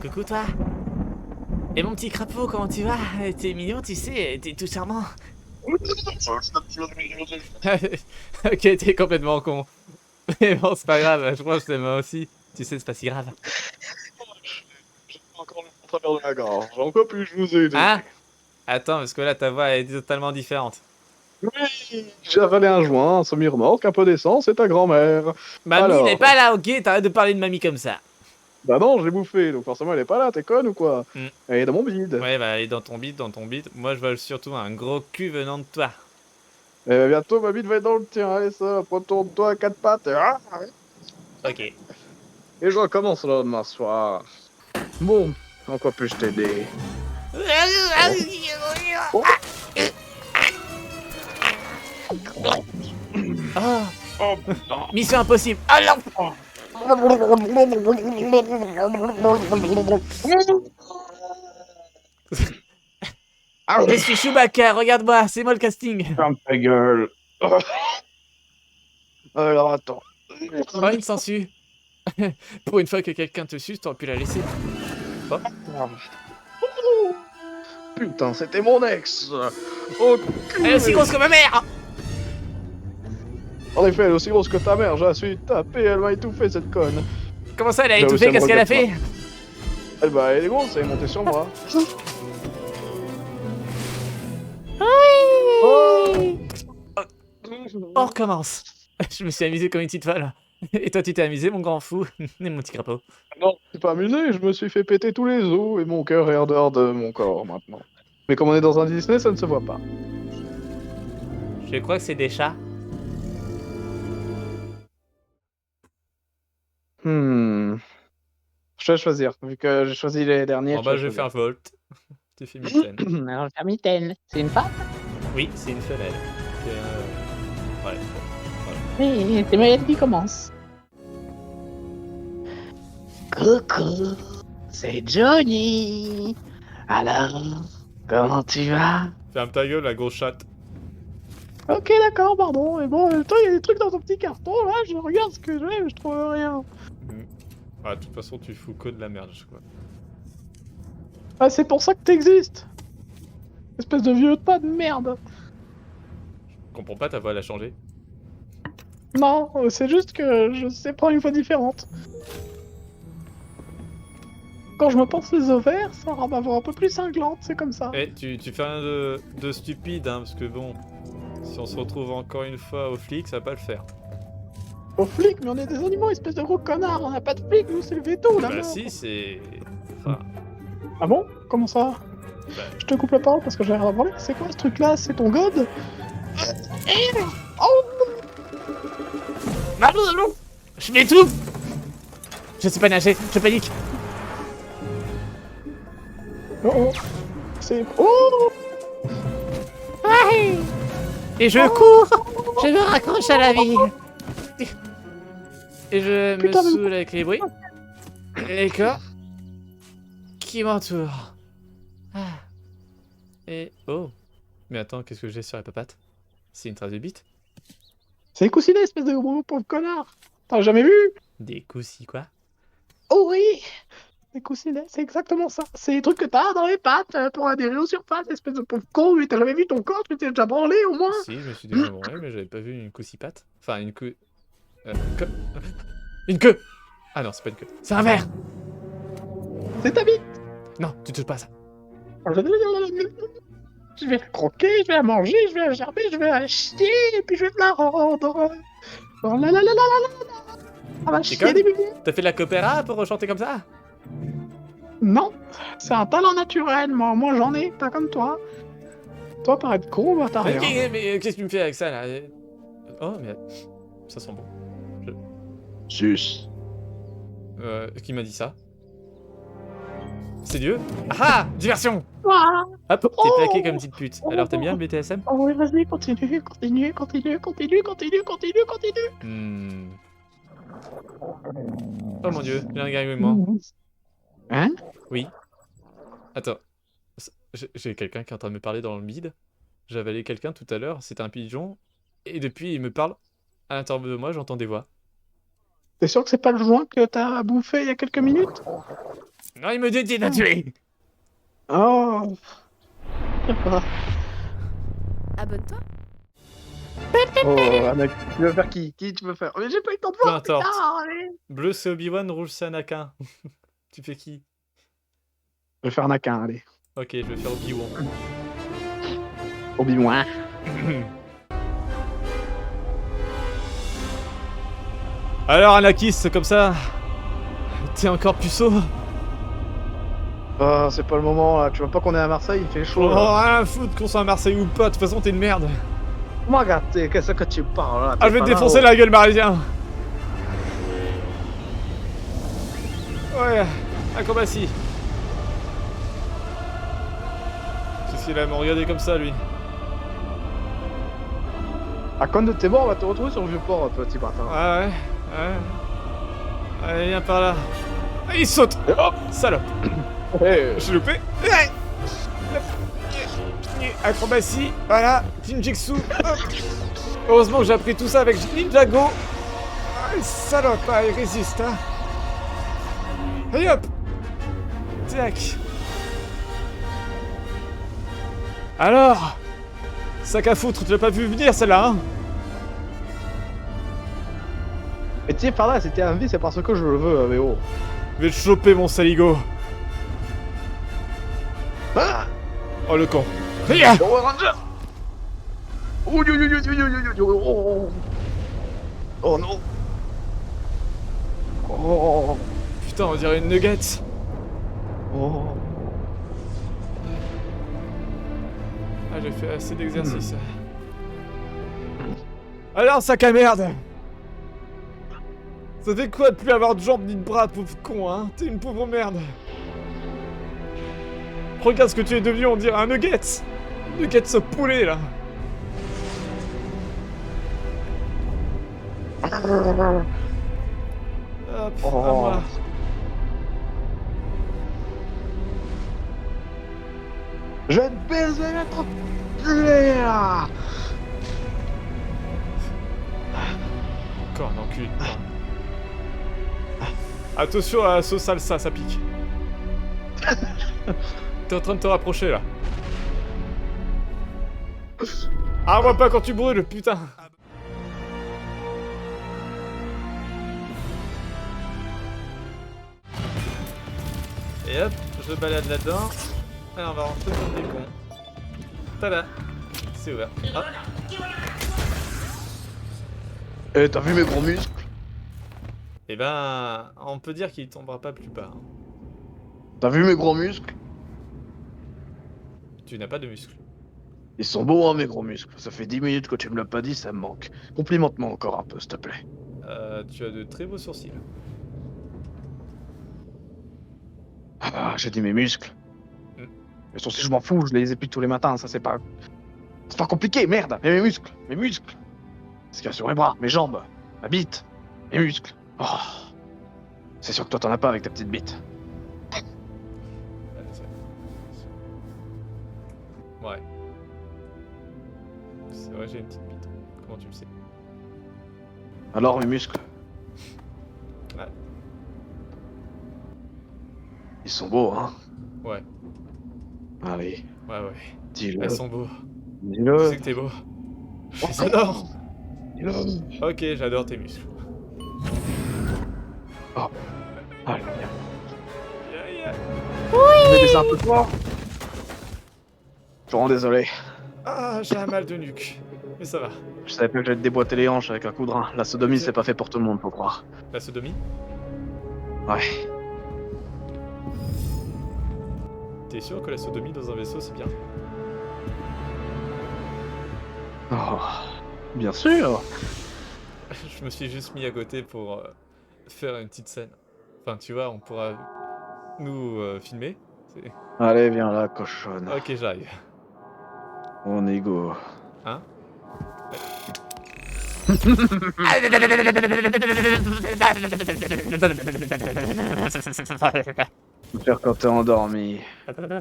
Coucou toi. Et mon petit crapaud, comment tu vas? T'es mignon, tu sais, t'es tout charmant. Ok, t'es complètement con. Mais bon, c'est pas grave, je crois que je t'aime aussi. Tu sais, c'est pas si grave. J'ai encore le à travers de ma gorge. En quoi puis-je vous aider? Hein? Attends, parce que là, ta voix est totalement différente. Oui, j'ai avalé un joint, un semi-remorque, un peu d'essence et ta grand-mère. Mamie n'est pas Alors, là, ok? T'arrêtes de parler de mamie comme ça. bah non, j'ai bouffé, donc forcément elle est pas là, t'es conne ou quoi? Hmm. Elle est dans mon bide. Ouais, bah, elle est dans ton bide, dans ton bide. Moi, je veux surtout un gros cul venant de toi. Et bientôt ma bide va être dans le tien, allez ça, retourne-toi à quatre pattes Ok. et je recommence le lendemain soir. Bon, en quoi puis-je t'aider? Oh, oh, Oh, oh putain. mission impossible. Ah non! Ah, Je suis Chewbacca, regarde-moi, c'est moi le casting. ferme ta gueule. Alors attends. Oh, une sangsue. Pour une fois que quelqu'un te suce, t'aurais pu la laisser. Oh. Putain, c'était mon ex. Oh, Elle est aussi grosse que ma mère. en effet, elle est aussi grosse que ta mère, je la suis tapée, elle m'a étouffé cette conne. Comment ça, elle a J'avoue, ça étouffé? me Qu'est-ce qu'elle a regarde pas. fait? Elle est grosse, elle est montée sur moi. Oh. Oui. On recommence. Je me suis amusé comme une petite folle. Et toi, tu t'es amusé, mon grand fou? Et mon petit crapaud. Non, je suis pas amusé, je me suis fait péter tous les os et mon cœur est en dehors de mon corps maintenant. Mais comme on est dans un Disney, ça ne se voit pas. Je crois que c'est des chats. Hmm. Je vais choisir, vu que j'ai choisi les derniers, Bon, je bah, vais je vais choisir. faire Volt. Tu fais mitaine. Alors, le mitaine, c'est une femme? Oui, c'est une femelle. Ouais, voilà. Oui, c'est Mariette qui commence. Coucou, c'est Johnny. Alors, comment tu vas? Ferme ta gueule, la grosse chatte. Ok, d'accord, pardon. Mais bon, toi, il y a des trucs dans ton petit carton, là, je regarde ce que j'ai, mais je trouve rien. Ah, de toute façon, tu fous que de la merde, je crois. Ah, c'est pour ça que t'existes. Espèce de vieux tas de merde. Je comprends pas, ta voix, elle a changé. Non, c'est juste que je sais prendre une voix différente. Quand je me pense les ovaires, ça rend ma voix un peu plus cinglante, c'est comme ça. Eh, tu fais rien de stupide, hein, parce que bon, si on se retrouve encore une fois au flic, ça va pas le faire. Aux flics, mais on est des animaux, espèce de gros connard, on n'a pas de flics, nous c'est le veto, la Bah mort. si, c'est... Enfin, Ah bon? Comment ça? bah... Je te coupe la parole parce que j'ai rien à parler. C'est quoi ce truc-là? C'est ton god? Oh! Allô, je m'étouffe. Je sais pas nager, je panique. Oh oh! C'est... Oh! Ouais. Et je cours, je me raccroche à la vie. Et je me Putain, mais- saoule avec les bruits, les corps qui m'entourent. Ah. Et... Oh. Mais attends, qu'est-ce que j'ai sur la papate? C'est une trace de bite? C'est coussinet, espèce de gros pauvre connard! T'as jamais vu? Des coussis, quoi? Oh oui! Des coussinets, c'est exactement ça. C'est les trucs que t'as dans les pattes pour adhérer aux surfaces, espèce de pauvre con. Mais t'as jamais vu ton corps? Tu t'es déjà branlé au moins? Si, je me suis déjà branlé, mais j'avais pas vu une coussipate. Enfin, une queue... queue. Une queue. Ah non, c'est pas une queue. C'est un verre. C'est ta bite! Non, tu touches pas à ça. Je vais la croquer, je vais la manger, je vais la gerber, je vais la chier, et puis je vais te la rendre. Oh là là là là là là! Ça va chier comme des bébés! T'as fait de la coopéra pour chanter comme ça? Non, c'est un talent naturel, moi j'en ai, pas comme toi. Toi, paraître con, bah t'as rien. Ok, mais qu'est-ce que tu me fais avec ça, là? Oh, mais... Ça sent bon. Sus. Qui m'a dit ça? C'est Dieu? Ah! Diversion! Ouah. Hop, t'es Oh. plaqué comme petite pute. Alors, t'aimes bien le BTSM? Oh oui, vas-y, continue, continue, continue, continue, continue, continue, continue. Hmm. Oh mon dieu, viens regarder avec moi. Hein? Oui. Attends. J'ai quelqu'un qui est en train de me parler dans le bide. J'ai avalé quelqu'un tout à l'heure, c'était un pigeon. Et depuis, il me parle. À l'intérieur de moi, j'entends des voix. T'es sûr que c'est pas le joint que t'as bouffé il y a quelques minutes? Non, il me dit de tuer. Oh. D'accord. Abonne-toi. Oh, Anakin, tu veux faire qui? Qui tu veux faire? Mais j'ai pas eu le temps de Peu voir, importe. putain, allez. Bleu c'est Obi-Wan, rouge c'est Anakin. Tu fais qui? Je vais faire Anakin, allez. Ok, je vais faire Obi-Wan. Obi-Wan. Alors Anakis, c'est comme ça. T'es encore puceau? Oh, c'est pas le moment là, tu vois pas qu'on est à Marseille, il fait chaud Oh, là. rien à foutre qu'on soit à Marseille ou pas, de toute façon t'es une merde. Moi, regarde, qu'est-ce que tu parles là? Ah, je vais te défoncer la gueule, Marisien. Ouais, acrobatie. Qu'est-ce qu'il a à me regarder comme ça, lui? Ah, quand t'es mort, on va te retrouver sur le vieux port, petit bâtard. Ah ouais. Allez, viens par là. Ah, il saute. Et hop. Salope. Hey. J'ai loupé. Acrobatie, voilà, Jinjitsu. Hop. Heureusement que j'ai appris tout ça avec Ninjago. Ah, salope, ah, il résiste, hein. Et hop. Tac. Alors, sac à foutre, tu l'as pas vu venir celle-là, hein? Et tiens, par là, c'était un V, c'est parce que je le veux, VO. Je vais te choper, mon saligo. Ah. Oh, le con. Ria. Power Ranger. Oh, oh, oh non. Oh. Putain, on dirait une nugget. Oh. Ah, j'ai fait assez d'exercice. Alors, sac à merde. Ça fait quoi de plus avoir de jambes ni de bras, pauvre con, hein? T'es une pauvre merde. Regarde ce que tu es devenu, on dirait un nugget. Nugget ce poulet, là. Hop, à moi. Je vais te baiser, être enculé là. Encore un enculé de pain. Attention à la sauce salsa, ça pique. T'es en train de te rapprocher, là. Ah, moi pas quand tu brûles, putain. Et hop, je balade là-dedans. Alors on va rentrer comme des cons. Tada. C'est ouvert. Hop. Eh, t'as vu mes gros muscles? Et ben, on peut dire qu'il tombera pas plus bas. Hein. T'as vu mes gros muscles? Tu n'as pas de muscles. Ils sont beaux, hein, mes gros muscles. Ça fait 10 minutes que tu me l'as pas dit, ça me manque. Complimente-moi encore un peu, s'il te plaît. Tu as de très beaux sourcils. Ah, j'ai dit mes muscles. Les sourcils, je m'en fous, je les épile tous les matins, ça c'est pas... C'est pas compliqué, merde. Mais mes muscles, mes muscles. Ce qu'il y a sur mes bras, mes jambes, ma bite, mes muscles. Oh. C'est sûr que toi t'en as pas avec ta petite bite. Ouais. C'est vrai, j'ai une petite bite. Comment tu le sais? Alors mes muscles? Ouais. Ils sont beaux, hein? Ouais. Allez, Ouais. dis-le. Elles sont beaux. Je Dis-le. sais que t'es beau. Je les adore. Dis-le. Ok, j'adore tes muscles. Oh. Allez, viens. Yeah. Je vais baisser un peu fort. Je suis vraiment désolé. Ah, j'ai un mal de nuque. Mais ça va. Je savais pas que j'allais te déboîter les hanches avec un coup de rein. La sodomie, Ok. c'est pas fait pour tout le monde, faut croire. La sodomie? Ouais. T'es sûr que la sodomie dans un vaisseau, c'est bien? Oh. Bien sûr. Je me suis juste mis à côté pour faire une petite scène. Enfin, tu vois, on pourra nous filmer. Allez, viens là, cochonne. Ok, j'arrive. Mon ego. Hein? Faire quand t'es endormi,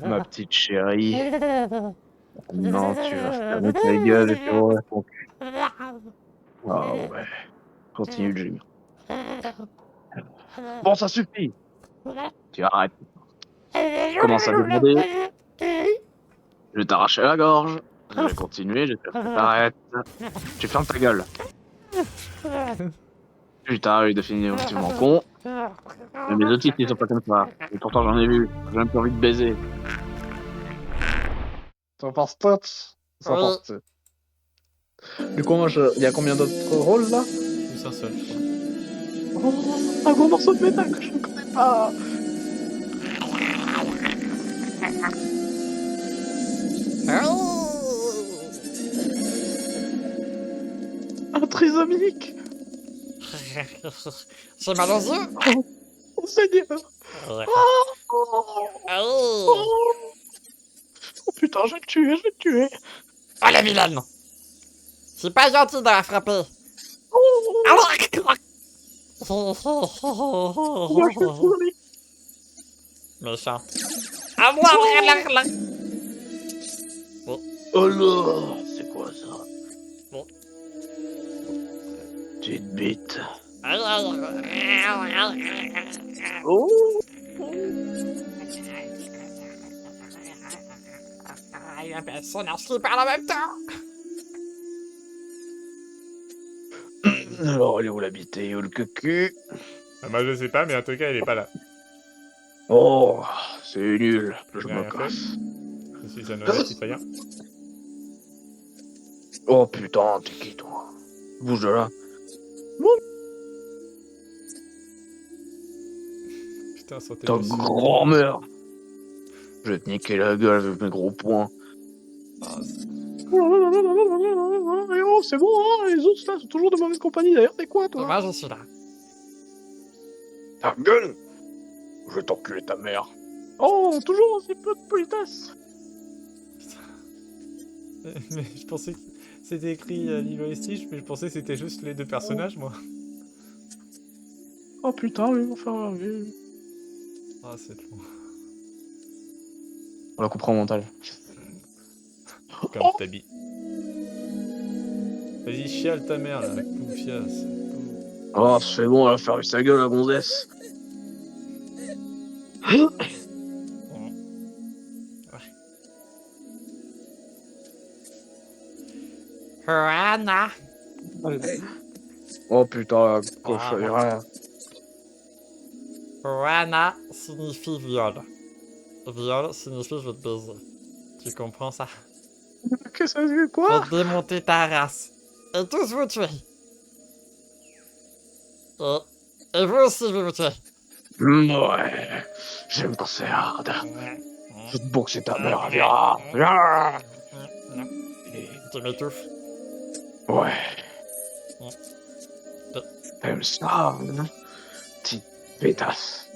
ma petite chérie. Non, tu vas fermer ta gueule et tu auras ton cul. Ah ouais. Continue de gémir. Bon, ça suffit. Tu arrêtes. Je commence à demander. Je vais t'arracher la gorge. Je vais continuer, j'espère que t'arrêtes. Tu fermes ta gueule. Putain, il est définitivement con. Mais mes autistes, ils sont pas comme ça. Et pourtant, j'en ai vu. J'ai même pas envie de baiser. Ça passe top. Ça Oui. passe. Du coup, moi, il y a combien d'autres rôles là? Juste un seul, je crois. Oh, un gros morceau de métal que je ne connais pas. Un trisomique. J'ai mal aux yeux. Oh Seigneur. Oh putain, je vais le tuer, je vais le tuer. Oh la vilaine. C'est pas gentil de la frapper. Moi, je vais le tuer. Méchant. Oh là, c'est quoi ça? Bon. Petite bite. Oh. Oh. Il y a personne qui parle en même temps. Alors, il est où la bite et où le cucu? Ah, moi, je sais pas, mais en tout cas, il est pas là. Oh, c'est nul. Je Il a me rien fait. casse. Je suis un honnête citoyen. Oh putain, t'es qui toi? Bouge de là. Putain, santé. Ta monsieur. grand-mère. Je vais te niquer la gueule avec mes gros poings. Ah, Oh, c'est bon, hein, les autres là sont toujours de mauvaise compagnie. D'ailleurs, t'es quoi toi? Moi je suis là. Ta gueule! Je vais t'enculer ta mère. Oh, toujours aussi peu de politesse. mais je pensais que c'était écrit à Lilo et Stitch, mais je pensais que c'était juste les deux personnages, moi. Oh putain, ils vont faire un vie. Ah, c'est long. On la coupera au montage. Comme t'habilles. Vas-y, chiale ta mère, là, poufiasse. Oh, c'est bon, elle va fermer sa gueule, la gonzesse. Anna. Oh putain, la cochonnerie. Anna signifie viol. Viol signifie je vais te baiser. Tu comprends ça? Qu'est-ce que c'est Je quoi? vais démonter ta race. Et tous vous tuer. Et vous aussi vous tuer. Ouais, j'aime quand c'est hard. Je vais te boxer ta mère, viens. Viens. Tu m'étouffes. Ouais. Ouais. T'aimes ça, hein? Petite pétasse.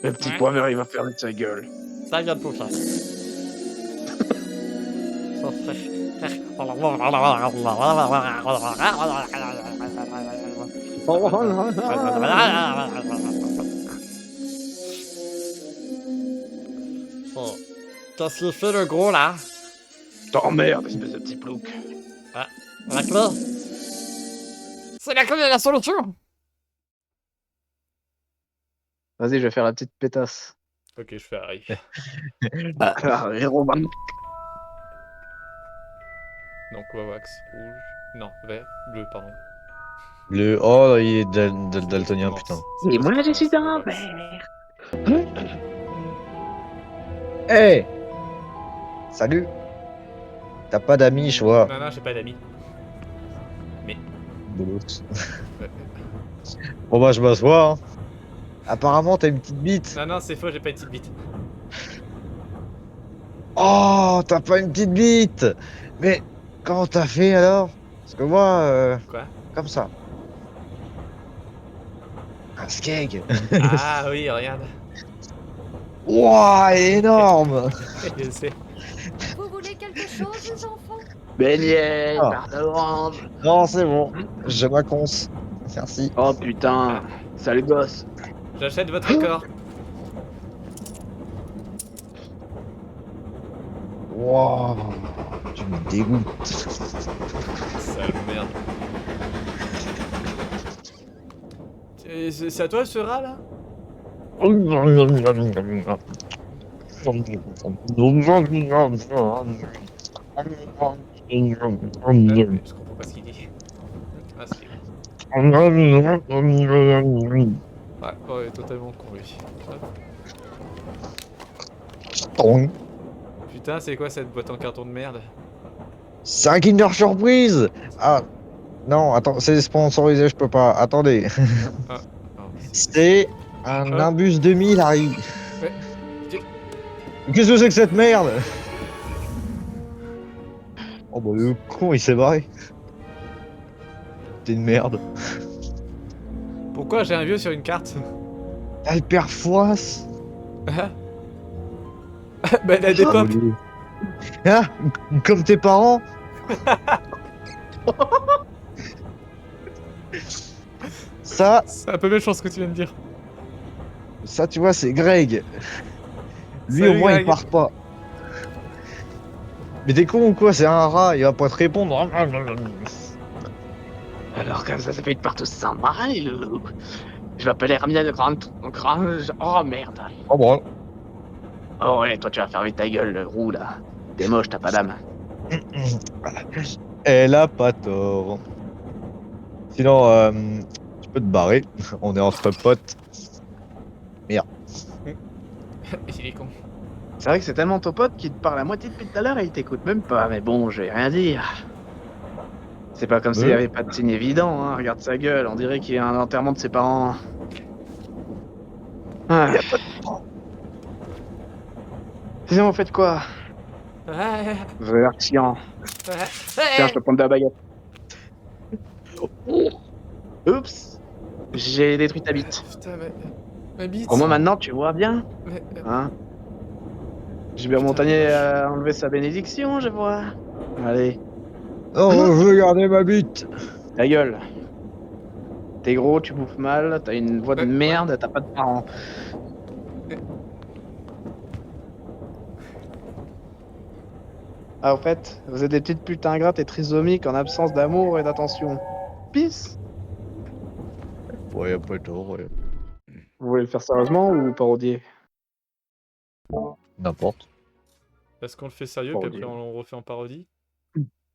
Le petit Ouais. poivre, il va fermer sa gueule. Ta gueule poufiasse. Oh. Qu'est-ce qu'il fait le gros là? T'emmerdes, espèce de petit plouc. La clé? C'est la clé de la solution! Vas-y, je vais faire la petite pétasse. Ok, je fais Harry. Ah, héros, man. Donc, Wawax, rouge. Non, vert, bleu, pardon. Le... Oh, il est daltonien, Commence. putain. C'est Et pas moi ce je qui suis passe, un Wawax. vert. Hey! Salut! T'as pas d'amis, je vois. Non, non, j'ai pas d'amis. Boulotte. Ouais. Bon bah je m'assois, hein. Apparemment t'as une petite bite. Non, non, c'est faux, j'ai pas une petite bite. Oh, t'as pas une petite bite! Mais comment t'as fait alors? Parce que moi, Quoi? comme ça. Un skeg. Ah oui, regarde. Ouah, énorme! Je sais. Vous voulez quelque chose, les enfants? Beignet, Ah. tarte orange. Non, c'est bon. Je m'acconce. Merci. Oh putain, sale gosse. J'achète votre corps. Wow, tu me dégoûtes. Sale merde. C'est à toi ce rat là? Je comprends pas ce qu'il dit. Ah, c'est ouais, totalement con lui. Hop. Putain, c'est quoi cette boîte en carton de merde? C'est un Kinder Surprise! Ah, non, attends, c'est sponsorisé, je peux pas. Attendez. Ah, non, C'est un Hop. Nimbus 2000, Harry. Ouais. Qu'est-ce que c'est que cette merde? Oh bah le con, il s'est barré. T'es une merde. Pourquoi j'ai un vieux sur une carte? Ah, le père Fouras. Bah, il a des pop. Ah, comme tes parents. Ça, C'est un peu méchant ce que tu viens de dire. ça, tu vois, c'est Greg. Lui, Salut, au moins, il Greg. part pas. Mais t'es con ou quoi? C'est un rat, il va pas te répondre. Alors comme ça fait de partout sans mal. Je m'appelle Hermione Grange. Oh merde. Oh bon. Oh ouais, toi tu vas fermer ta gueule, le roux là. T'es moche, t'as pas d'âme. Elle a pas tort. Sinon, tu peux te barrer. On est entre potes. Il est con. C'est vrai que c'est tellement ton pote qu'il te parle à moitié depuis tout à l'heure et il t'écoute même pas, mais bon, je vais rien dire. C'est pas comme s'il y avait pas de signe évident, hein. Regarde sa gueule, on dirait qu'il y a un enterrement de ses parents. Ah. Y a pas de... Sinon, vous faites quoi? Ouais. Vous avez l'air chiant. Tiens, je te prends de la baguette. Oups, j'ai détruit ta bite. Putain, ma bite. Au moins maintenant, tu vois bien, Mais, hein? Gilbert Putain, Montagnier vache. a enlevé sa bénédiction, je vois. Allez, Oh, je veux garder ma bite. ta gueule. T'es gros, tu bouffes mal, t'as une voix de Ouais, merde, t'as pas de parents. Ah, au fait, vous êtes des petites putes ingrates et trisomiques en absence d'amour et d'attention. Peace. Ouais, y a pas de tort, ouais. Vous voulez le faire sérieusement ou parodier? N'importe. Est-ce qu'on le fait sérieux, puis après on le refait en parodie?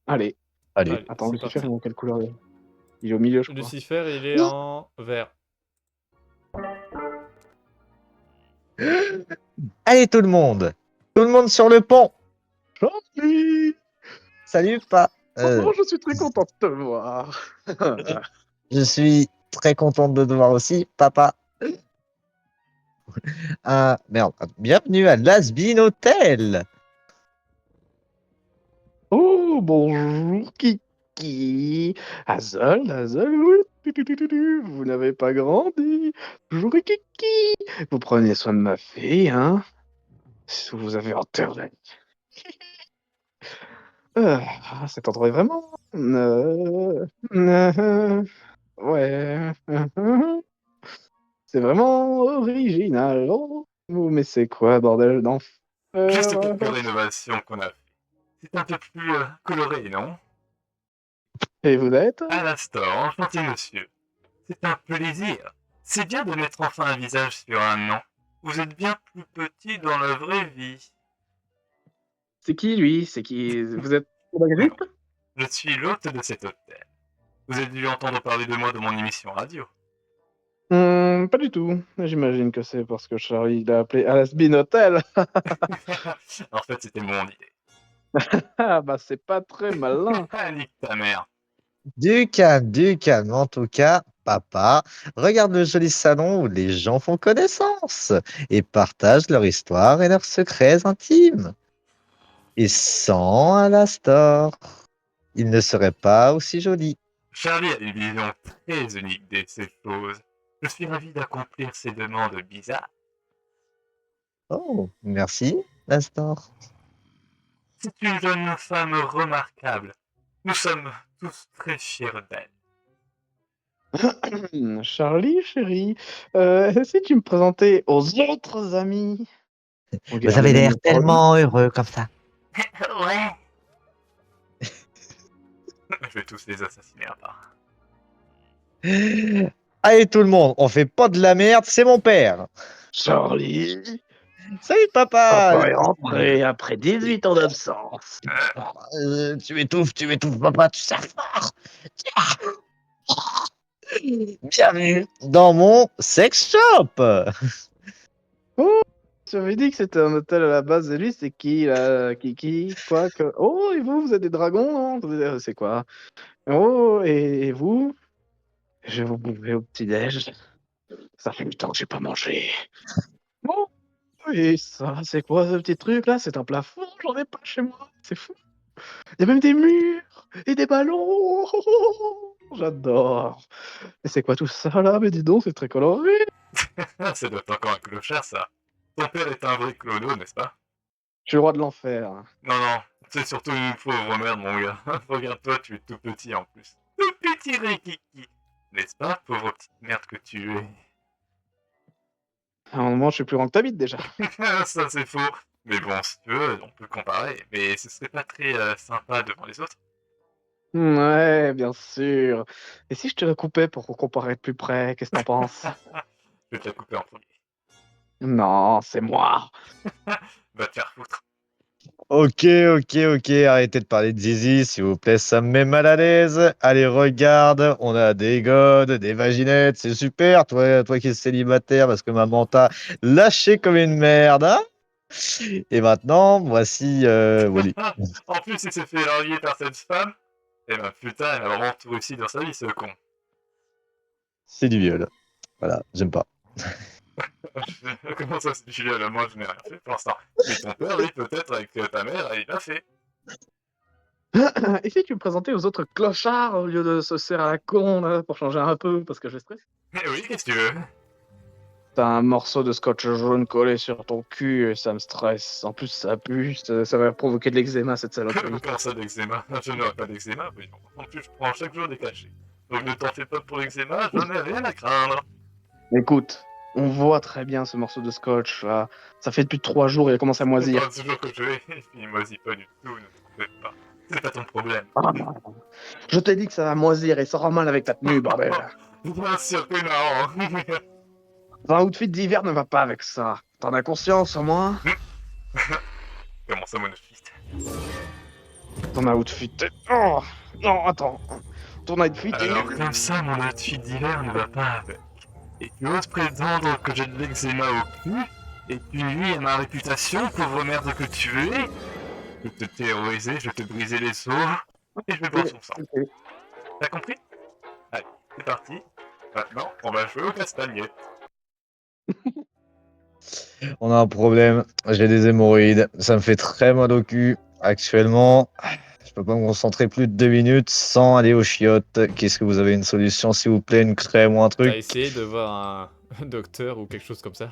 Allez. Allez. Allez, Attends, c'est Lucifer, parti. il est en quelle couleur est Il est au milieu, je crois. Lucifer, il est en vert. Allez, tout le monde. Tout le monde sur le pont. Gentil. Salut, pas. Oh, je suis très content de te voir. Je suis très contente de te voir aussi, papa. Ah, merde. Bienvenue à l'Asbin Hotel. Oh, bonjour, Kiki. Azol, oui. Vous n'avez pas grandi. Bonjour, Kiki. Vous prenez soin de ma fille, hein? Si vous avez intérêt. Cet endroit est vraiment... ouais. C'est vraiment original. Oh, mais c'est quoi, bordel d'enfer? Juste quelques rénovations qu'on a fait. C'est un peu plus coloré, non? Et vous êtes? À l'instant, enchanté monsieur. C'est un plaisir. C'est bien de mettre enfin un visage sur un nom. Vous êtes bien plus petit dans la vraie vie. C'est qui, lui? C'est qui? Vous êtes la grippe? Je suis l'hôte de cet hôtel. Vous avez dû entendre parler de moi dans mon émission radio. Pas du tout. J'imagine que c'est parce que Charlie l'a appelé Alasbin Hotel. En fait, c'était mon idée. Ah bah c'est pas très malin. Ah, nique ta mère. Du calme, du calme. En tout cas, papa, regarde le joli salon où les gens font connaissance et partagent leur histoire et leurs secrets intimes. Et sans Alastor, il ne serait pas aussi joli. Charlie a une vision très unique de ces choses. Je suis ravi d'accomplir ces demandes bizarres. Oh, merci, Alastor. C'est une jeune femme remarquable. Nous sommes tous très fiers d'elle. Charlie, chérie, si tu me présentais aux autres amis. Vous avez l'air tellement heureux comme ça. Ouais. Je vais tous les assassiner à part. Allez tout le monde, on fait pas de la merde, c'est mon père. Charlie, Salut papa. papa est rentré après 18 ans d'absence. Tu m'étouffes papa, tu sers fort. Bienvenue dans mon sex shop. Tu avais dit que c'était un hôtel à la base, et lui, c'est qui, là? Quoi que... Oh, et vous êtes des dragons, non? C'est quoi? Oh, et vous? Je vais vous bouffer au petit-déj. Ça fait longtemps que j'ai pas mangé. Oh, et ça, c'est quoi ce petit truc, là? C'est un plafond, j'en ai pas chez moi. C'est fou. Il y a même des murs et des ballons. J'adore. Et c'est quoi tout ça, là? Mais dis donc, c'est très coloré. Ah, ça doit être encore un clochard, ça. Ton père est un vrai clodo, n'est-ce pas? Je suis le roi de l'enfer. Non, non, c'est surtout une pauvre merde, mon gars. Regarde-toi, tu es tout petit en plus. Tout petit Rikiki. N'est-ce pas, pauvre petite merde que tu es? À un moment, je suis plus grand que ta bite, déjà. Ça, c'est faux. Mais bon, si tu veux, on peut comparer. Mais ce serait pas très sympa devant les autres. Ouais, bien sûr. Et si je te la coupais pour qu'on compare de plus près, qu'est-ce que t'en penses? Je vais te la couper en premier. Non, c'est moi. Va te faire foutre. Ok, arrêtez de parler de zizi, s'il vous plaît, ça me met mal à l'aise. Allez, regarde, on a des godes, des vaginettes, c'est super. Toi qui es célibataire parce que maman t'a lâché comme une merde, hein. Et maintenant, voici Wally. En plus, il s'est fait larguer par cette femme. Eh ben putain, elle a vraiment tout réussi dans sa vie, ce con. C'est du viol. Voilà, j'aime pas. Comment ça, c'est du viol? Moi, je n'ai rien fait pour l'instant. Mais ton père, lui, peut-être, avec ta mère, il l'a fait. Et si tu me présentais aux autres clochards au lieu de se serrer à la con, là, pour changer un peu, parce que je stresse? Eh oui, qu'est-ce que tu veux? T'as un morceau de scotch jaune collé sur ton cul et ça me stresse. En plus, ça pue, ça va provoquer de l'eczéma, cette saloperie. Comment ça, d'eczéma? Je n'aurai pas d'eczéma, voyons. En plus, je prends chaque jour des cachets. Donc ne t'en fais pas pour l'eczéma, j'en ai rien à craindre. Écoute, on voit très bien ce morceau de scotch, là. Ça fait depuis 3 jours, il a commencé à moisir. C'est toujours que je vais, et puis il moisit pas du tout, ne t'en fais pas. C'est pas ton problème. Ah, je t'ai dit que ça va moisir et ça rend mal avec ta tenue, bordel. Bien sûr que non. Un outfit d'hiver ne va pas avec ça. T'en as conscience, au moins? Comment ça, mon outfit? Ton outfit est... Oh non, attends. Ton outfit est... Alors comme ça, mon outfit d'hiver ne va pas avec. Et tu oses prétendre que j'ai de l'eczéma au cul? Et tu nuis à ma réputation, pauvre merde que tu es? Je vais te terroriser, je vais te briser les os, et je vais boire son sang. T'as compris? Allez, c'est parti. Maintenant, on va jouer aux castagnettes. On a un problème, j'ai des hémorroïdes, ça me fait très mal au cul. Actuellement, je peux pas me concentrer plus de 2 minutes sans aller aux chiottes. Qu'est-ce que vous avez une solution, s'il vous plaît, une crème ou un T'as truc? essayé de voir un docteur ou quelque chose comme ça?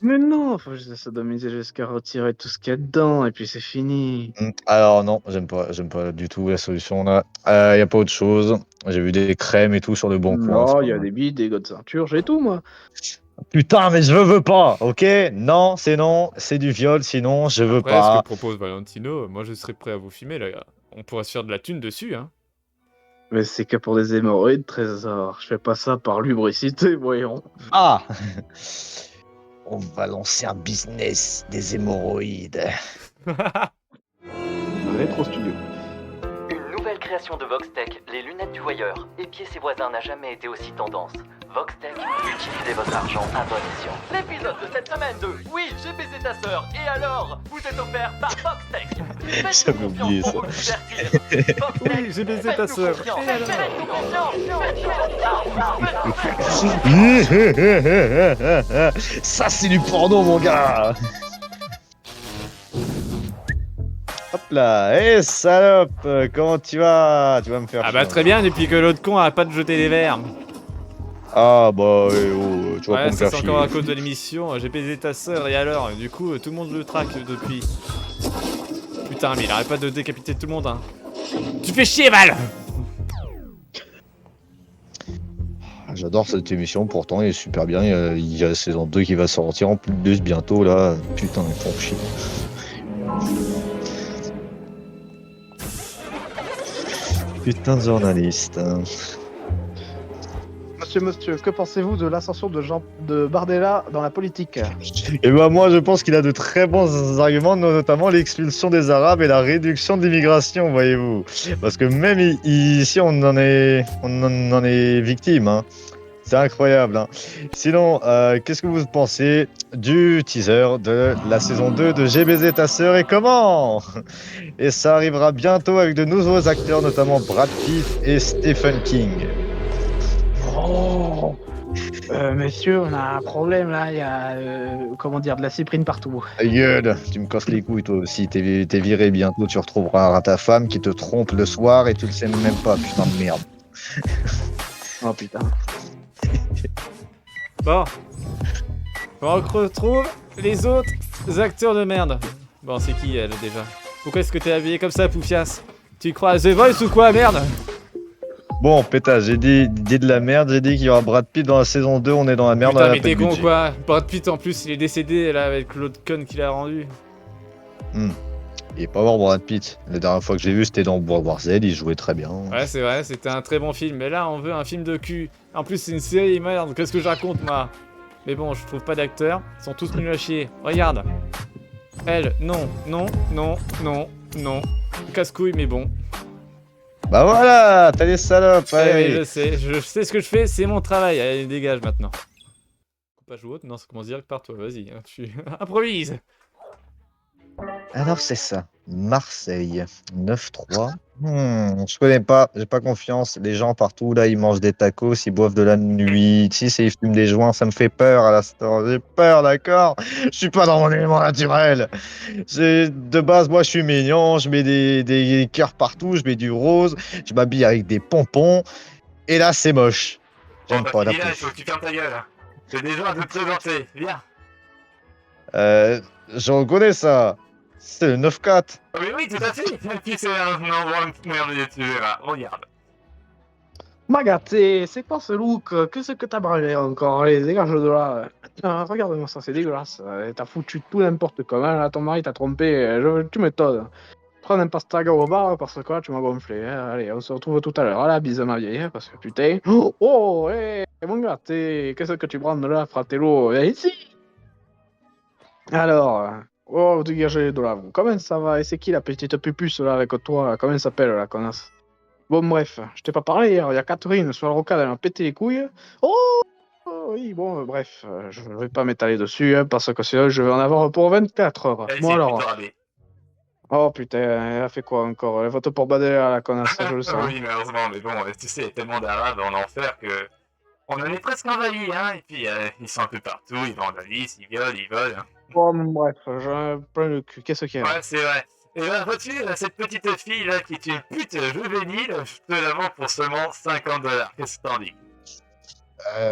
Mais non, faut juste sodomiser jusqu'à retirer tout ce qu'il y a dedans, et puis c'est fini. Alors non, j'aime pas du tout la solution là. Y a pas autre chose. J'ai vu des crèmes et tout sur le bon coin. Non, il y a des billes, des gars de ceinture, j'ai tout, moi. Putain, mais je veux pas, ok? Non, c'est du viol, sinon je veux Après, ce pas. que propose Valentino, moi je serais prêt à vous filmer, là. On pourra se faire de la thune dessus, hein. Mais c'est que pour des hémorroïdes, trésor. Je fais pas ça par lubricité, voyons. Ah! On va lancer un business des hémorroïdes. Rétro Studio. Une nouvelle création de Voxtech, les lunettes du voyeur. Épier ses voisins n'a jamais été aussi tendance. Voxtech, utilisez votre argent à bon escient. L'épisode de cette semaine de Oui, j'ai baisé ta sœur, et alors vous êtes offert par Voxtech. J'avais oublié ça. Oui, j'ai baisé ta sœur. Et alors? Ça, c'est du porno, mon gars! Hop là, hé salope, comment tu vas? Tu vas me faire Ah bah chier, très hein. bien, depuis que l'autre con arrête pas de jeter des verres. Ah bah, tu vas pas Ouais, me ça faire c'est chier. encore à cause de l'émission, j'ai baisé ta sœur, et alors? Du coup, tout le monde le traque depuis. Putain, mais il arrête pas de décapiter tout le monde, hein. Tu fais chier, Val! J'adore cette émission, pourtant il est super bien. Il y a la saison 2 qui va sortir en plus bientôt là. Putain, ils font chier. Putain de journaliste. Hein. monsieur, que pensez-vous de l'ascension de Bardella dans la politique? Et ben moi, je pense qu'il a de très bons arguments, notamment l'expulsion des Arabes et la réduction de l'immigration, voyez-vous. Parce que même ici, on en est victime, hein. C'est incroyable, hein. Sinon, qu'est-ce que vous pensez du teaser de la saison 2 de J'ai baisé ta sœur et comment? Et ça arrivera bientôt avec de nouveaux acteurs, notamment Brad Pitt et Stephen King. Oh, messieurs, on a un problème là, il y a, comment dire, de la cyprine partout. Ta gueule, tu me casses les couilles toi aussi, t'es viré bientôt, tu retrouveras ta femme qui te trompe le soir et tu le sais même pas, putain de merde. Oh putain. Bon. On retrouve les autres acteurs de merde. Bon, c'est qui elle déjà? Pourquoi est-ce que t'es habillé comme ça, Poufias? Tu crois à The Voice ou quoi, merde? Bon, pétage, j'ai dit de la merde, j'ai dit qu'il y aura Brad Pitt dans la saison 2, on est dans la merde. Putain, on a mais pas t'es de con budget. quoi? Brad Pitt en plus, il est décédé là avec l'autre con qu'il a rendu. Il est pas mort Brad Pitt. La dernière fois que j'ai vu, c'était dans World War Z, il jouait très bien. Ouais, c'est vrai, c'était un très bon film. Mais là, on veut un film de cul. En plus, c'est une série, merde. Qu'est-ce que je raconte, moi? Mais bon, je trouve pas d'acteurs. Ils sont tous nuls à chier. Regarde. Elle, non, non, non, non, non. Casse-couille, mais bon. Bah voilà, t'as des salopes, Eh allez. oui, je sais ce que je fais, c'est mon travail. Allez, dégage maintenant. Coupage ou autre? Non, ça commence direct par toi, vas-y. Hein, tu improvise. Alors c'est ça, Marseille, 9-3. Je connais pas, j'ai pas confiance. Les gens partout, là, ils mangent des tacos, ils boivent de la nuit, si ils fument des joints, ça me fait peur à l'instant. J'ai peur, d'accord? Je suis pas dans mon élément naturel. De base, moi, je suis mignon, je mets des cœurs partout, je mets du rose, je m'habille avec des pompons. Et là, c'est moche. Bon, J'aime t'as pas la fini là, il faut peau. que tu fermes ta gueule. J'ai déjà à te présenter, viens. Je reconnais ça. C'est le 9-4. Ah mais oui, tout à fait. Et puis c'est un endroit merveilleux, tu verras. Regarde. Magaté, c'est quoi ce look? Qu'est-ce que t'as branlé encore? Allez, dégage de là. Regarde-moi ça, c'est dégueulasse. T'as foutu tout n'importe comment. Là, ton mari t'a trompé. Tu m'étonnes. Prends un pastaga au bar parce que là, tu m'as gonflé. Hein. Allez, on se retrouve tout à l'heure. À la bise, ma vieille. Hein, parce que putain. Oh, hé, mon gars, qu'est-ce que tu branles là, fratello? Viens ici. Alors, oh, dégagez de là, vous. Comment ça va? Et c'est qui la petite pupuce là avec toi? Là comment elle s'appelle la connasse? Bon, bref, je t'ai pas parlé hier. Il y a Catherine sur le rocade, elle m'a pété les couilles. Oh! Oui, bon, bref, je vais pas m'étaler dessus, hein, parce que sinon je vais en avoir pour 24 heures. Allez, Bon c'est alors. plutôt rabais. Oh putain, elle a fait quoi encore? Elle vote pour Badella, la connasse, ça, je le sens. Oui, malheureusement, mais bon, tu sais, il y a tellement d'arabes en enfer que... On en est presque envahis, hein, et puis ils sont un peu partout, ils vandalisent, ils violent, ils volent. Bon, bref, j'ai plein le cul. Qu'est-ce qu'il y a? Ouais, c'est vrai. Et ben, vois-tu, cette petite fille là qui est une pute juvénile, je te la vends pour seulement 50$. Qu'est-ce que t'en dis?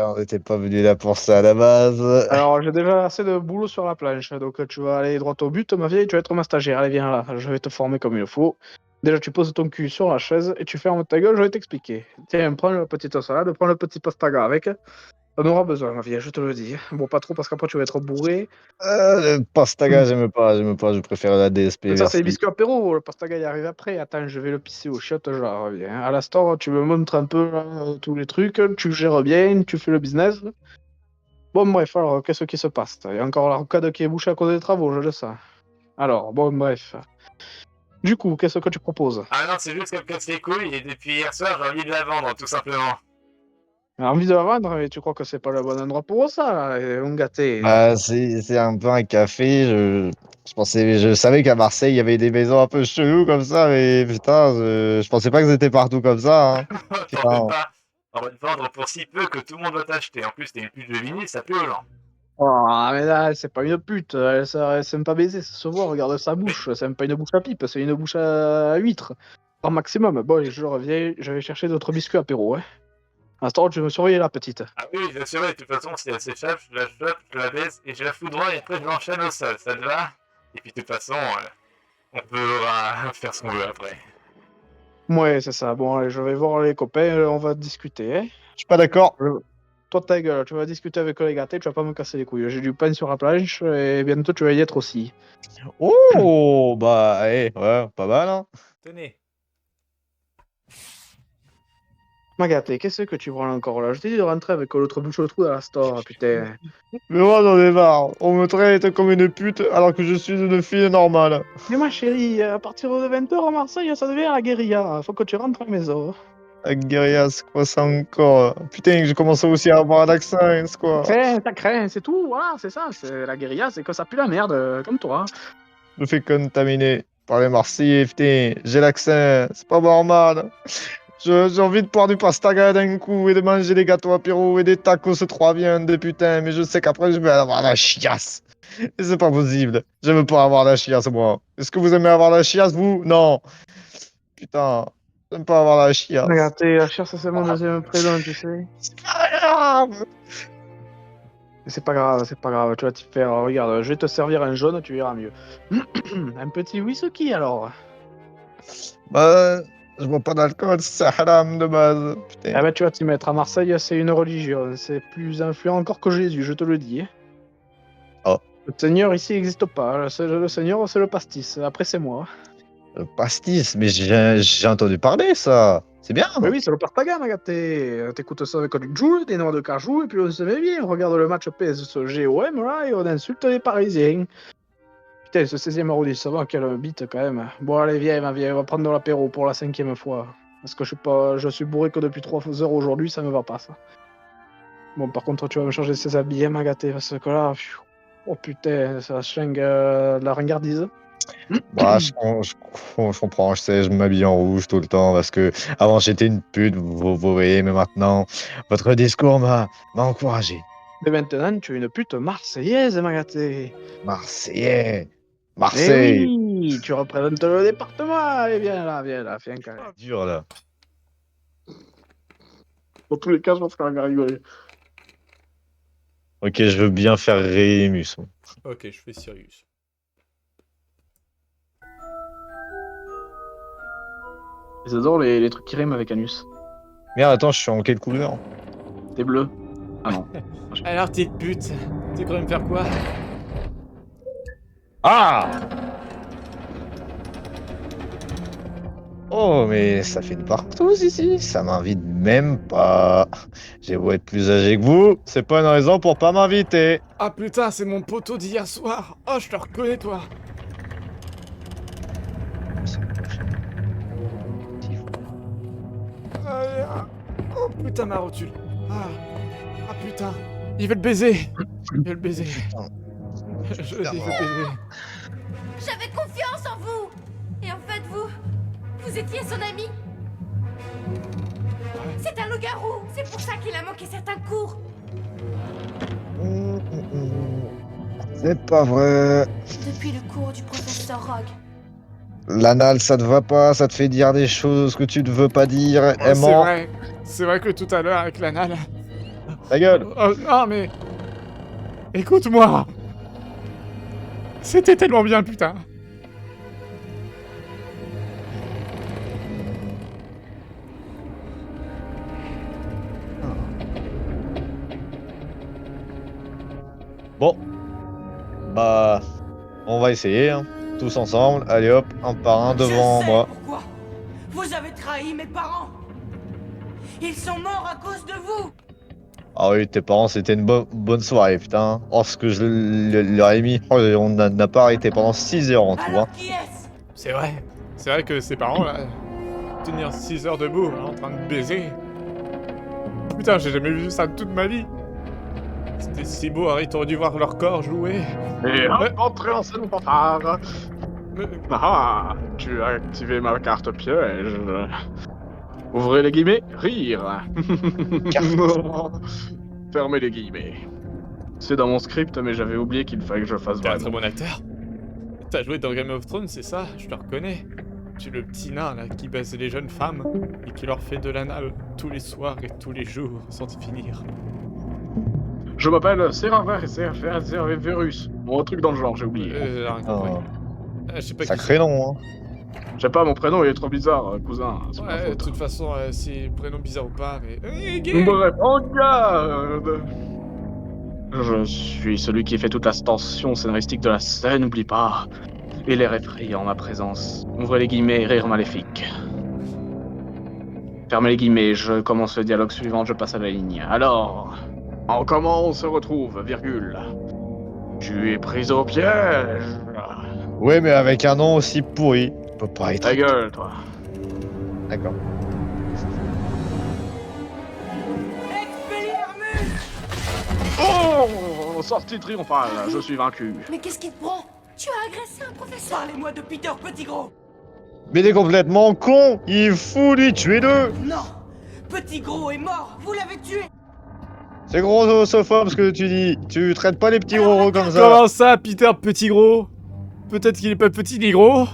On n'était pas venu là pour ça à la base. Alors, j'ai déjà assez de boulot sur la planche, donc tu vas aller droit au but, ma vieille, tu vas être ma stagiaire. Allez, viens là, je vais te former comme il faut. Déjà, tu poses ton cul sur la chaise et tu fermes ta gueule, je vais t'expliquer. Tiens, prends la petite salade, prends le petit pastaga avec. On aura besoin, ma vieille, je te le dis. Bon, pas trop parce qu'après tu vas être bourré. Le pastaga, j'aime pas, je préfère la DSP Mais ça, c'est les version. biscuits apéro, le pastaga il arrive après. Attends, je vais le pisser au chiottes, je reviens. À l'instant, tu me montres un peu là, tous les trucs, tu gères bien, tu fais le business. Bon, bref, alors, qu'est-ce qui se passe? Il y a encore la rocade qui est bouchée à cause des travaux, je le sais. Alors, bon, bref. Du coup, qu'est-ce que tu proposes? Ah non, c'est juste qu'elle me casse les couilles, et depuis hier soir, j'ai envie de la vendre, tout simplement. Envie de la vendre, mais tu crois que c'est pas le bon endroit pour ça, là, mon gâté. Bah, c'est un peu un café. Je savais qu'à Marseille, il y avait des maisons un peu cheloues comme ça, mais putain, je pensais pas que c'était partout comme ça. Hein. T'en fais Putain. pas. On va te vendre pour si peu que tout le monde va t'acheter. En plus, t'es une pute de vinyle, ça plaît aux gens. Oh, mais là, c'est pas une pute, elle s'aime pas baiser, ça se voit, regarde sa bouche, c'est même pas une bouche à pipe, c'est une bouche à huître. Par maximum, bon, je reviens, je vais chercher d'autres biscuits apéro, hein. À ce temps, tu me surveiller la petite. Ah oui, je sais, de toute façon, si elle s'échappe, je la chope, je la baisse et je la foudroie et après je l'enchaîne au sol, ça te va? Et puis de toute façon, on pourra faire ce qu'on veut après. Ouais, c'est ça, bon, allez, je vais voir les copains, on va discuter, hein. Je suis pas d'accord. Toi, ta gueule, tu vas discuter avec les gâtés, tu vas pas me casser les couilles. J'ai du pain sur la planche et bientôt tu vas y être aussi. Oh, bah, ouais, pas mal, hein. Tenez. Magaté, qu'est-ce que tu branles encore là? Je t'ai dit de rentrer avec l'autre bouche au trou dans la store, putain. Mais moi, j'en ai marre. On me traite comme une pute alors que je suis une fille normale. Mais ma chérie, à partir de 20h à Marseille, ça devient la guérilla. Faut que tu rentres à la maison. La guérilla, c'est quoi ça encore? Putain, j'ai commencé aussi à avoir un accent, c'est quoi? Ça craint, c'est tout, voilà, c'est ça. C'est la guérilla, c'est que ça pue la merde, comme toi. Je me fais contaminer par les Marseillais, putain. J'ai l'accent, c'est pas normal. J'ai envie de boire du pastaga d'un coup et de manger des gâteaux apéro et des tacos 3 viandes, putain. Mais je sais qu'après, je vais avoir la chiasse. Et c'est pas possible. Je veux pas avoir la chiasse, moi. Est-ce que vous aimez avoir la chiasse, vous? Non. Putain, j'aime pas avoir la chiasse. Magaté, la chair, ça c'est mon deuxième prénom, tu sais. C'est pas grave. Mais c'est pas grave, tu vas t'y faire. Regarde, je vais te servir un jaune, tu verras mieux. Un petit whisky alors. Bah, je bois pas d'alcool, c'est haram de base. Putain. Ah bah tu vas t'y mettre. À Marseille, c'est une religion. C'est plus influent encore que Jésus, je te le dis. Hein. Oh. Le Seigneur ici n'existe pas. Le Seigneur, c'est le pastis. Après, c'est moi. Le pastis, mais j'ai entendu parler, ça. C'est bien. Mais oui, c'est le Partaga, Magaté. T'écoutes ça avec du Joule, des noix de cajou, et puis on se met bien. On regarde le match PSG-OM, là, et on insulte les Parisiens. Putain, ce 16e arrondissement, quelle bite, quand même. Bon, allez, viens, on va prendre de l'apéro pour la 5e fois. Parce que je suis bourré que depuis 3 heures aujourd'hui, ça me va pas, ça. Bon, par contre, tu vas me changer ses habits, hein, Magaté, parce que là... Oh putain, ça chingue la ringardise. Bah, je comprends, je sais, je m'habille en rouge tout le temps parce que avant j'étais une pute, vous voyez, mais maintenant, votre discours m'a encouragé. Mais maintenant, tu es une pute marseillaise, Magaté. Marseillais, Eh Marseille. oui, tu représentes le département. Allez, viens là, viens quand même. Dur là. Dans tous les cas, je pense qu'on va rigoler. Ok, je veux bien faire Rémus. Ok, je fais Sirius. J'adore les trucs qui riment avec Anus. Merde, attends, je suis en quelle couleur? T'es bleu. Ah non. Alors, petite pute, tu crois me faire quoi? Ah! Oh, mais ça fait une partouze ici, ça m'invite même pas. J'ai beau être plus âgé que vous, c'est pas une raison pour pas m'inviter. Ah putain, c'est mon poteau d'hier soir. Oh, je te reconnais, toi. Oh putain, ma rotule. Ah putain. Il veut le baiser. Il veut le baiser. Il veut le baiser. J'avais confiance en vous. Et en fait, vous étiez son ami. C'est un loup-garou. C'est pour ça qu'il a manqué certains cours. C'est pas vrai. Depuis le cours du professeur Rogue. L'anal, ça te va pas, ça te fait dire des choses que tu ne veux pas dire. Oh, Aimant, c'est vrai que tout à l'heure avec l'anal. ta gueule. Oh, non mais. Écoute-moi. C'était tellement bien, putain. Bon. Bah, on va essayer, hein. Tous ensemble. Allez hop, un par un devant Je sais moi. pourquoi. Vous avez trahi mes parents. Ils sont morts à cause de vous. Ah oui, tes parents, c'était une bonne soirée, putain. Oh, ce que je leur ai mis, oh, on n'a pas arrêté pendant 6 heures en tout, hein. Alors qui est-ce? C'est vrai que ses parents, là, tenir 6 heures debout, là, en train de baiser. Putain, j'ai jamais vu ça de toute ma vie. C'était si beau, Harry, t'aurais dû voir leur corps jouer. Et hop, entrez en scène, fanfare. Mais- Ah, tu as activé ma carte piège. Ouvrez les guillemets, rire. Fermez les guillemets. C'est dans mon script, mais j'avais oublié qu'il fallait que je fasse T'es un vraiment. très bon acteur. T'as joué dans Game of Thrones, c'est ça? Je te reconnais. Tu es le petit nain, là, qui baise les jeunes femmes et qui leur fait de l'anal tous les soirs et tous les jours, sans y finir. Je m'appelle Serverus. Bon, un truc dans le genre, j'ai oublié. J'ai rien compris. Oh, Je sais pas qui sacré nom, hein. Je sais pas, mon prénom il est trop bizarre, cousin. C'est ma Ouais, de faute. toute façon, si prénom bizarre ou pas, mais... gay. Bref, en garde. Je suis celui qui fait toute la tension scénaristique de la scène, n'oublie pas. Et l'air effrayant en ma présence. Ouvrez les guillemets, rire maléfique. Fermez les guillemets, je commence le dialogue suivant, je passe à la ligne. Alors, en comment on se retrouve, virgule. Tu es pris au piège. Oui, mais avec un nom aussi pourri. Peut pas être. Ta gueule, toi. D'accord. Expelliarmus! Oh, sortie triomphale, je suis vaincu. Mais qu'est-ce qui te prend? Tu as agressé un professeur. Parlez-moi de Peter Petit Gros! Mais il est complètement con. Il faut lui tuer deux. Non! Petit Gros est mort! Vous l'avez tué! C'est grossophobe ce que tu dis. Tu traites pas les petits gros comme ça. Comment ça, Peter Petit Gros? Peut-être qu'il est pas petit ni gros.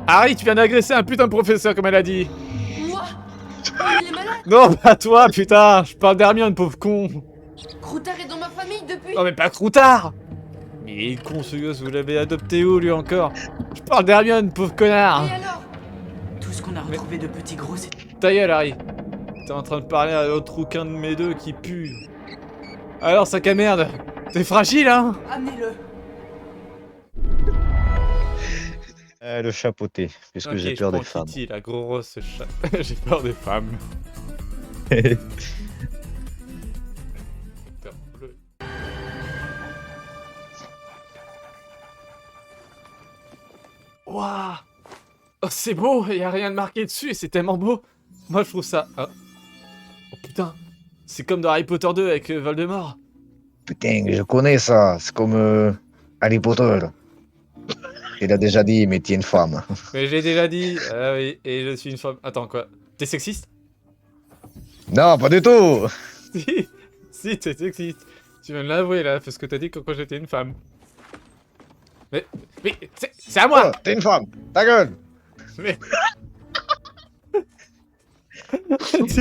Harry, tu viens d'agresser un putain de professeur, comme elle a dit. Moi? Il est malade. Non, pas toi, putain. Je parle d'Hermione, pauvre con. Croutard est dans ma famille depuis. Non, mais pas Croutard. Mais il est con, ce gosse. Vous l'avez adopté où, lui, encore? Je parle d'Hermione, pauvre connard. Et alors? Tout ce qu'on a retrouvé de Petit Gros, c'est... Ta gueule, Harry. T'es en train de parler à l'autre rouquin de mes deux qui pue. Alors, sac à merde. T'es fragile, hein? Amenez-le! Le chapeauté, puisque Ok, j'ai je peur prends des femmes. Kitty, la grosse chat. J'ai peur des femmes. Putain, bleu. Waouh! Oh, c'est beau, y a rien de marqué dessus et c'est tellement beau. Moi, je trouve ça. Ah. Oh putain, c'est comme dans Harry Potter 2 avec Voldemort. Putain, je connais ça. C'est comme Harry Potter. Il a déjà dit, mais t'es une femme. Mais j'ai déjà dit. Ah oui, et je suis une femme. Attends, quoi? T'es sexiste? Non, pas du tout. Si, t'es sexiste. Tu viens de l'avouer là, parce que t'as dit que quand j'étais une femme. Mais c'est à moi! Oh, t'es une femme. Ta gueule. Mais...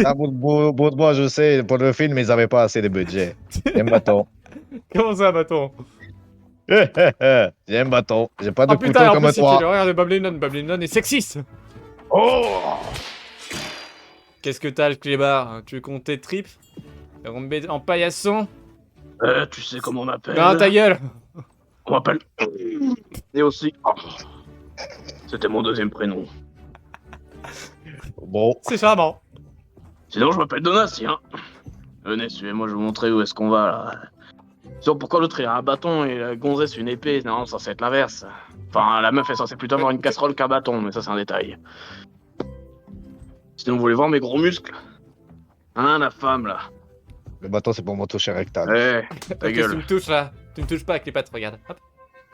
Ah, pour moi, je sais, pour le film, ils avaient pas assez de budget. J'ai un bâton. Comment ça, bâton? J'ai un bâton. J'ai pas de Oh couteau putain, en comme plus, il fait toi. l'horaire de Babylon. Babylon est sexiste! Oh! Qu'est-ce que t'as, le clébard? Tu veux compter tripes? Tomber en paillasson? Tu sais comment on m'appelle? Non, ta gueule! On m'appelle... Et aussi... Oh. C'était mon deuxième prénom. Bon, C'est charmant. Sinon, je m'appelle Donatien. Venez, suivez-moi, je vais vous montrer où est-ce qu'on va, là. Sinon, pourquoi l'autre, il a un bâton et la gonzesse une épée? Non, ça, c'est être l'inverse. Enfin, la meuf est censée plutôt avoir une casserole qu'un bâton, mais ça, c'est un détail. Sinon, vous voulez voir mes gros muscles? Hein, la femme, là? le bâton, c'est pour mon toucher rectal. Eh, ta Qu'est-ce que tu gueule. me touches là? Tu me touches pas avec les pattes, regarde. Hop.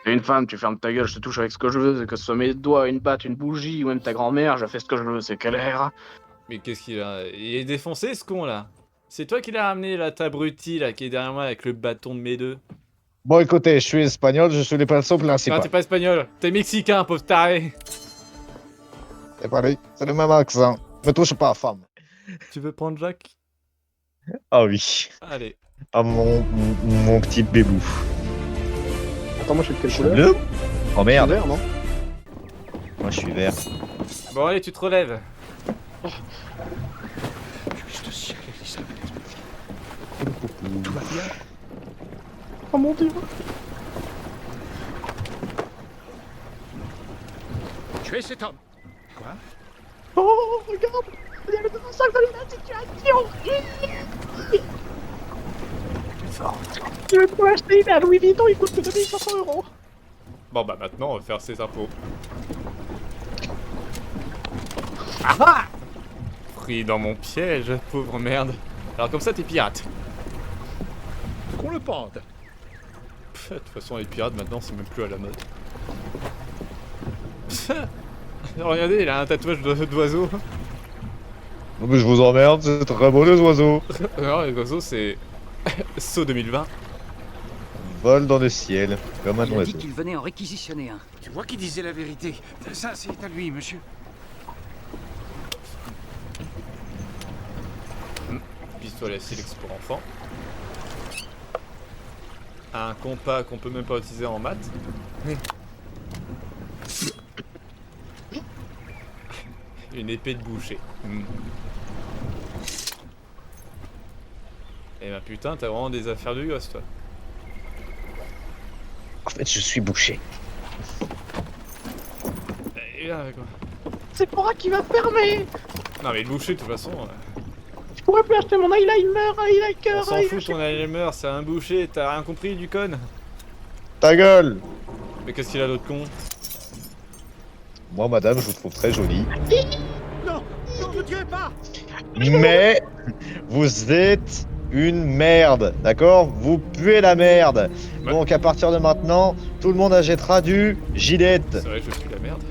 T'es une femme, tu fermes ta gueule, je te touche avec ce que je veux, que ce soit mes doigts, une batte, une bougie, ou même ta grand-mère, je fais ce que je veux, c'est clair. Mais qu'est-ce qu'il a? Il est défoncé ce con là. C'est toi qui l'as ramené là, ta abruti là, qui est derrière moi avec le bâton de mes deux. Bon, écoutez, je suis espagnol, je suis le perso Non, principal. t'es pas espagnol, t'es mexicain, pauvre taré. C'est pareil, c'est le même accent. Me touche pas, femme. Tu veux prendre Jacques? Ah oui. Allez. Ah, mon petit bébou. Attends, moi je suis de quelle Je suis couleur? bleu? Oh merde. Vert, non? Moi, je suis vert. Bon allez, tu te relèves. Oh mon dieu! Tuez cet homme. Quoi? Oh, regarde! Il y a le responsable de la situation! Je vais pas acheter une à Louis Vuitton, il coûte que 2500 €. Bon bah maintenant, on va faire ses impôts. Ah ah! Pris dans mon piège, pauvre merde. Alors comme ça, t'es pirate. Qu'on le pende. Pff, de toute façon, les pirates maintenant, c'est même plus à la mode. Pff, regardez, il a un tatouage d'oiseau. Non, mais je vous emmerde, c'est très beau les oiseaux. Non, les oiseaux, c'est Saut 2020. Vol dans le ciel, comme un Il a dit oiseau. qu'il venait en réquisitionner un. Tu vois qu'il disait la vérité. Ça, c'est à lui, monsieur. Pistolet Silex pour enfants. Un compas qu'on peut même pas utiliser en maths. Une épée de boucher. Et bah putain, t'as vraiment des affaires de gosse, toi. En fait, je suis bouché. Et là, quoi. C'est Pora qui va fermer! Non mais le boucher, de toute façon... pourrais plus acheter mon eyeliner, On s'en fout, ton Alzheimer, c'est un boucher, t'as rien compris du con? Ta gueule! Mais qu'est-ce qu'il a d'autre con? Moi, madame, je vous trouve très jolie. Non, non, ne tirez pas. Mais vous êtes une merde, d'accord? Vous puez la merde. Ouais. Donc à partir de maintenant, tout le monde achètera du Gillette. C'est vrai que je suis la merde.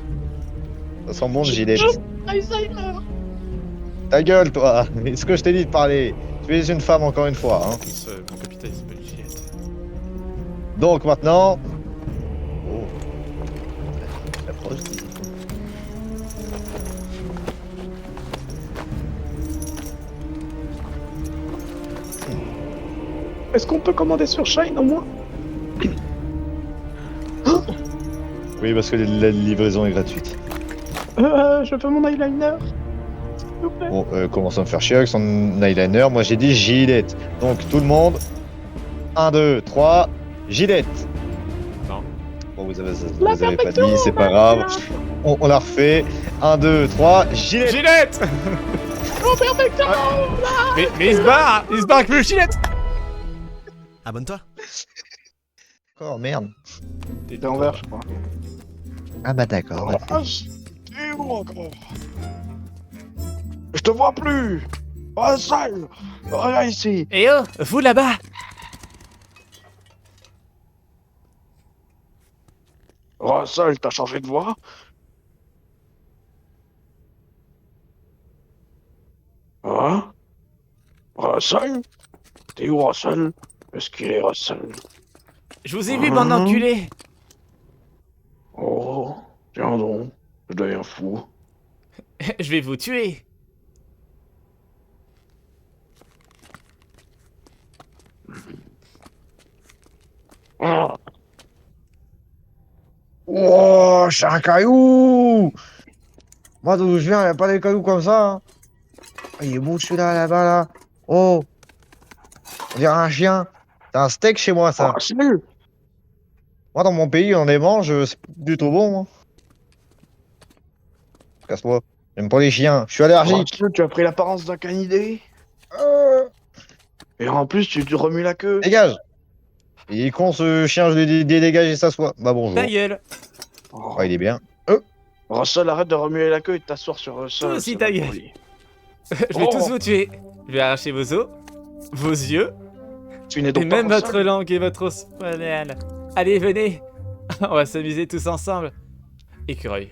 Ça sent bon le Gillette. Alzheimer. Ta gueule, toi. Est-ce que je t'ai dit de parler? Tu es une femme encore une fois. Hein. Mon capitaine il s'appelle Gillette. Donc maintenant. Oh. Très proche. Est-ce qu'on peut commander sur Shine au moins? Oui, parce que la livraison est gratuite. Je veux mon eyeliner. S'il vous plaît. Bon, commence à me faire chier avec son eyeliner. Moi j'ai dit Gillette. Donc tout le monde. 1, 2, 3, Gillette. Non. Bon, vous avez pas dit, c'est pas grave. On la refait. 1, 2, 3, Gillette. Gillette! Mais il se barre! Il se barre avec le Gillette! Abonne-toi. Oh merde. T'es en vert, je crois. Ah bah d'accord. T'es où encore? Je te vois plus. Russell, reviens ici. Eh oh! Vous là-bas! Russell, t'as changé de voix? Hein? Russell? T'es où, Russell? Est-ce qu'il est Russell? Je vous ai vu, bande d'enculés! Oh, tiens donc, je deviens fou. Je vais vous tuer! Ah, Oh, c'est un caillou! Moi, d'où je viens, y a pas des cailloux comme ça. Hein. Ah, il est beau celui-là, là-bas, là. Oh! On dirait un chien. C'est un steak chez moi, ça. Russell? Moi, dans mon pays, on les mange, c'est plutôt bon. Hein. Casse-toi. J'aime pas les chiens. Je suis allergique. Russell, tu as pris l'apparence d'un canidé? Et en plus, tu remues la queue. Dégage! Il est con, ce chien, je lui dégage et s'assoit. Bah, bonjour. Ta gueule! Oh. Oh, il est bien. Russell, arrête de remuer la queue et de t'asseoir sur Russell. Toi aussi, ça ta va gueule. poli. Je vais Oh. tous vous tuer! Je vais arracher vos os, vos yeux, Tu n'es et donc pas même votre Russell? langue et votre os. Voilà. Allez, venez! On va s'amuser tous ensemble. Écureuil.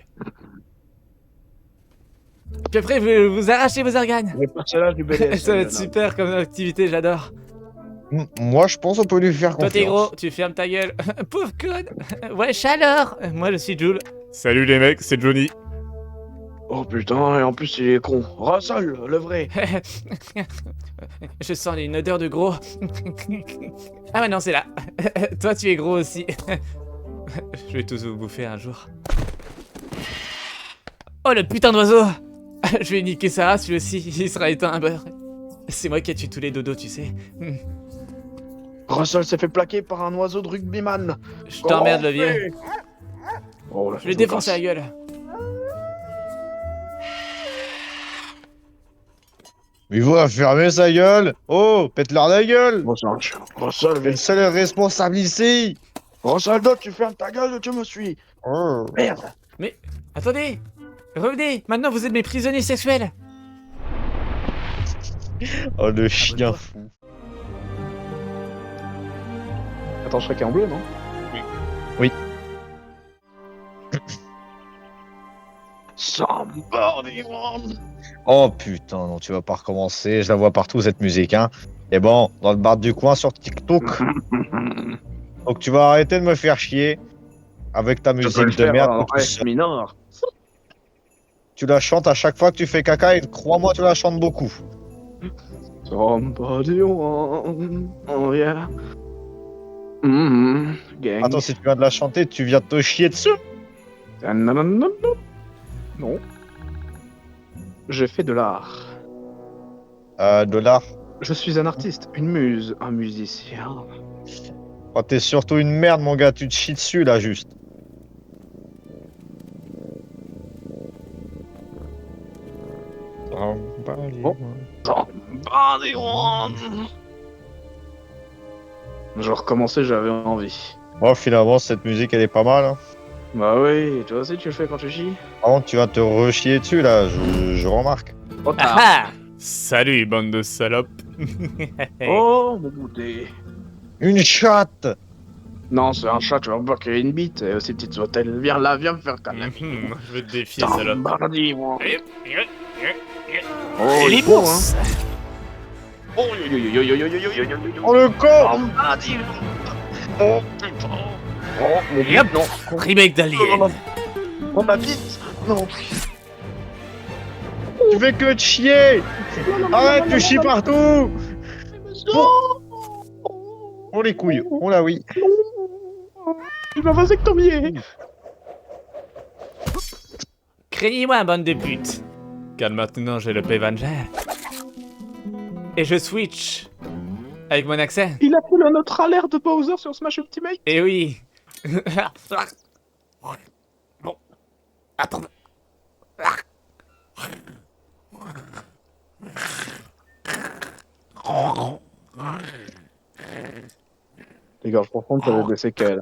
Puis après, vous arrachez vos organes! Les personnages du BDSM. Ça va être Lionel. super comme activité, j'adore. Moi, je pense qu'on peut lui faire Toi confiance. t'es gros, tu fermes ta gueule. Pauvre con. Wesh alors. Moi je suis Jules. Salut les mecs, c'est Johnny. Oh putain, et en plus il est con. Russell, le vrai. Je sens une odeur de gros. Ah ouais non c'est là. Toi tu es gros aussi. Je vais tous vous bouffer un jour. Oh le putain d'oiseau. Je vais niquer sa race lui aussi, il sera éteint un beurre. C'est moi qui ai tué tous les dodos tu sais. Russell s'est fait plaquer par un oiseau de rugbyman. Je t'emmerde le vieux. Oh, là, Je vais défoncer la gueule. Il va fermer sa gueule. Oh, pète-leur la gueule. Russell, Le seul responsable ici. Russell, Doc, tu fermes ta gueule, tu me suis. Oh. Merde. Mais attendez. Revenez. Maintenant vous êtes mes prisonniers sexuels. Oh, le chien fou. Attends, Shrek est en bleu, non? Somebody once. Oh putain, non, tu vas pas recommencer. Je la vois partout cette musique, hein. Et bon, dans le bar du coin sur TikTok. Donc tu vas arrêter de me faire chier avec ta Je peux le musique de faire merde. en que reste mineur. tu la chantes à chaque fois que tu fais caca et crois-moi, tu la chantes beaucoup. Somebody once. Oh yeah. Gang. Attends, si tu viens de la chanter, tu viens de te chier dessus. Non, non, non, non, non. Non. Je fais de l'art. $. Je suis un artiste, une muse, un musicien. Oh, t'es surtout une merde, mon gars. Tu te chies dessus, là, juste. Bon. Je recommençais, j'avais envie. Bon, finalement, cette musique, elle est pas mal. Hein. Bah oui, toi aussi tu le fais quand tu chies. Par contre, tu vas te rechier dessus, là, je remarque. Trop tard. Ah salut, bande de salopes. Oh, mon goûter. Une chatte. Non, c'est un chat, tu vas me voir qu'il y a une bite. Et aussi, petite hôtel. Viens là, viens me faire câlin. Je vais te défier, salope. Bardi, moi. Et Oh, les il est beau, hein. bourses. Oh, yo, yo, yo, yo, yo, yo, yo, yo, yo, yo. Oh, le con. Bardi. Oh, putain. Oh, mon Et hop, non. remake d'Alien. Oh, ma bite. Non. Tu fais que de chier. Arrête, tu chies partout. Oh, les couilles. Oh là, oui. Il m'a vasectomié. Craignez-moi, bande de putes. Car maintenant j'ai le P-Venger. Et je switch. Avec mon accent. Il a pris le notre alerte de Bowser sur Smash Ultimate. Et oui. Bon. Attends. Les gorges profondes, ça avait des séquelles.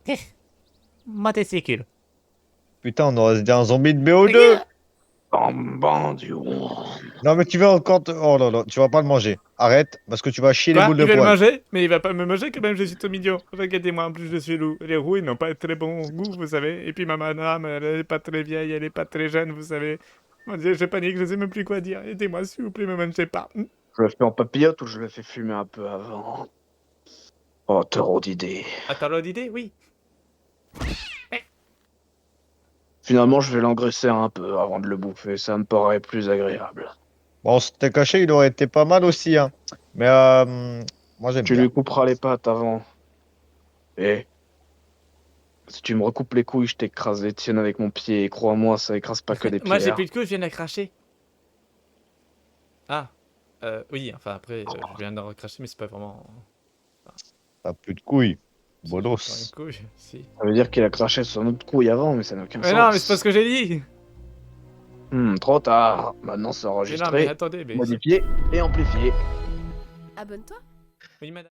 Hein. Ma testicule. Putain, on aurait dit un zombie de BO2. Bam, du Non, mais tu vas encore te... Oh là là, tu vas pas le manger. Arrête, parce que tu vas chier les Quoi, boules il de va le poil. manger, mais il va pas me manger quand même, je suis trop mignon. Regardez-moi, en plus je suis loup. Les roues, ils n'ont pas très bon goût, vous savez. Et puis ma madame, elle est pas très vieille, elle est pas très jeune, vous savez. Mon Dieu, je panique, je sais même plus quoi dire. Aidez-moi, s'il vous plaît, me mangez pas. Je le fais en papillote ou je le fais fumer un peu avant. Oh, trop d'idées. Attends, l'autre idée, oui. Finalement, je vais l'engraisser un peu avant de le bouffer, ça me paraît plus agréable. Bon, c'était caché, il aurait été pas mal aussi, hein. Mais moi j'aime Tu bien. lui couperas les pattes avant. Et si tu me recoupes les couilles, je t'écrase les tiennes avec mon pied. Et crois-moi, ça écrase pas que des pierres. Moi j'ai plus de coups, je viens de la cracher. Ah. Oui, enfin après, je viens d'en recracher, mais c'est pas vraiment... T'as plus de couilles. Pas Bolos. une couille, si. Ça veut dire qu'il a craché sur notre couille avant, mais ça n'a aucun Mais sens. non, mais c'est pas ce que j'ai dit. Trop tard. Maintenant, c'est Mais non, enregistré, mais attendez, mais... modifié et amplifié. Abonne-toi. Oui, madame.